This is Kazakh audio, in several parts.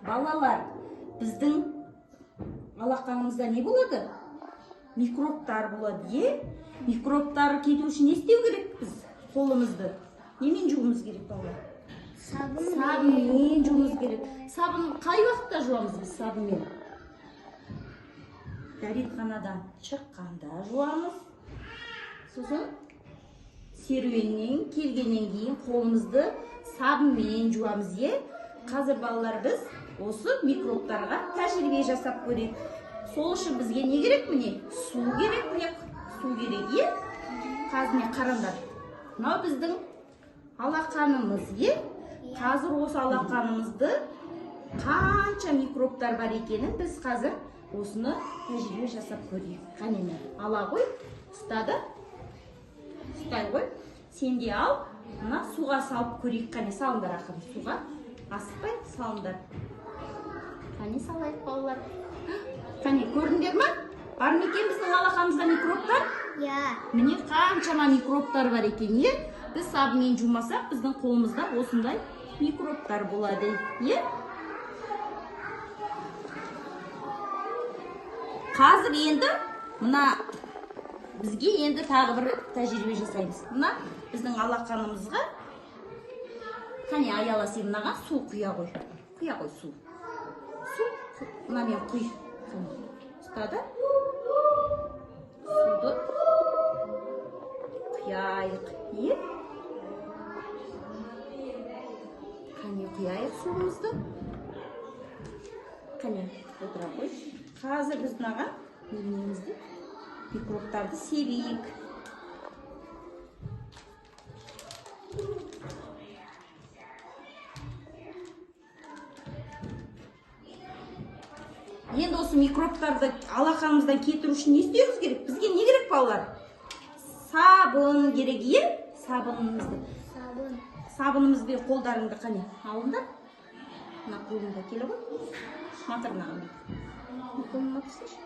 Балалар, біздің алақанымызда не болады? Микробтар болады, микробтар кету үшін не істеу керек біз? Қолымызды немен жуымыз керек, балалар? Сабынмен жуымыз керек. Сабын қай уақытта жуамыз біз сабынмен? Дәретханадан шыққанда жуамыз. Сосын серуеннен келгеннен кейін қолымызды сабынмен жуамыз, Қазір балалар біз осы микробтарға тәжірибе жасап көрейік. Сол үшін бізге не керек міне? Су керек, су керек, Қазір не қараңдар. Мынау біздің алақанымыз, Қазір осы алақанымызды қанша микробтар бар екенін біз қазір осыны тәжірибе жасап көрейік. Қанені ала қой, ұстады. Ұстай қой. Сен де ал, мына суға салып көрейік. Қане салыңдар ақырын суға. Асықпай салыңдар. Қане салайық балалар. Қане көрдіңдер ме? Бар ма екен біздің алақанымызда микробтар? Міне қаншама микробтар бар екен, Біз сабынмен жумасақ, біздің қолымызда осындай микробтар болады, Қазір енді мына бізге енді тағы бір тәжірибе жасаймыз. Мына біздің алақанымызға қане аяла сен мынаған су құя қой. Құя қой су. Су, мына мен құй. Ұстады. Суды құяйық, Қане құяйық суымызды. Қане отыра қой. Қазір біз мынаған немізді микробтарды себейік. Енді осы микробтарды алақанымыздан кетіру үшін не істеуіміз керек? Бізге не керек, балалар? Сабын керек, Сабынымызды. Сабынымызбен қолдарыңды қане алыңдар. Мына қолыңда келе ғой. Матырнаған дейді. Қолыңа түсірші.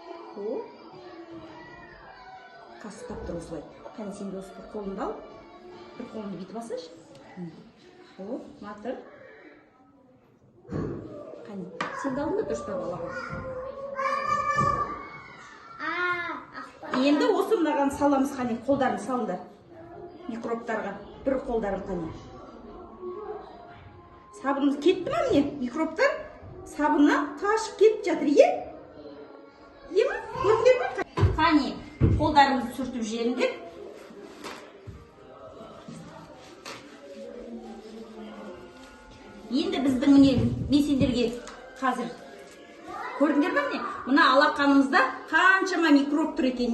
Қасықтап тұр осылай. Қане сен де осы бір қолыңды ал. Бір қолыңды бүйтіп басашы. Матыр. Қане, сен де алдыңда дұрыстап ала ғой. Енді осы мынаған саламыз, қане қолдарын салыңдар. Микробтарға. Бір қолдарын қане. Сабынымыз кетті ма міне? Микробтар сабыннан қашып кетіп жатыр, Көрдіңдер ме? Қане, қолдарымызды сүртіп жеріңдер. Енді біздің міне мен сендерге қазір көрдіңдер ме міне? Мына алақанымызда қаншама микроб тұр екен,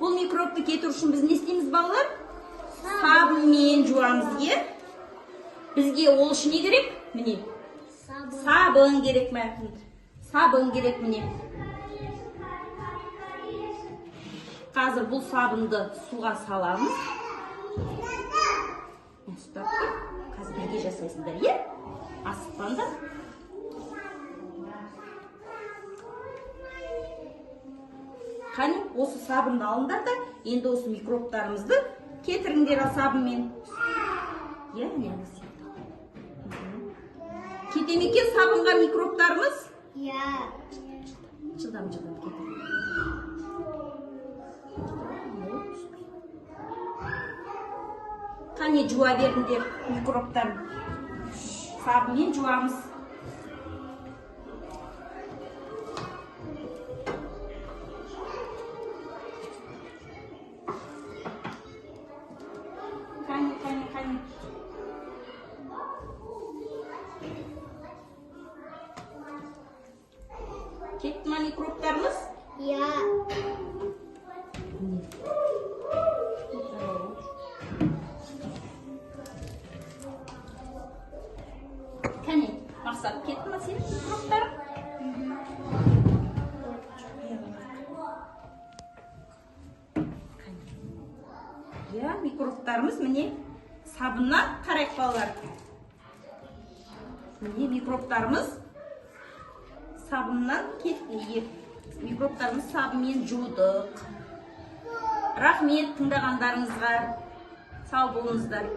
Бұл микробты кетіру үшін біз не істейміз, балалар? Сабынмен жуамыз, Бізге ол үшін не керек? Міне. Сабын керек ме? Сабын керек міне. Қазір бұл сабынды суға саламыз. Ұстап тұр. Қазір бірге жасайсыңдар, Асықпаңдар. Қане, осы сабынды алыңдар да, енді осы микробтарымызды кетіріңдер сабынмен. Кете ме екен сабынға микробтарымыз? Жылдам кетір. Қане жуа беріңдер микробтарын. Сабынмен жуамыз. Қане. Кетті ма микробтарымыз? Қане, Мақсат, кетті ма сенің микробтарың? Микробтарымыз міне сабыннан қарайық, балалар. Міне микробтарымыз сабыннан кетті. Микробтарымыз сабынмен жудық. Рахмет тыңдағандарыңызға. Сау болыңыздар.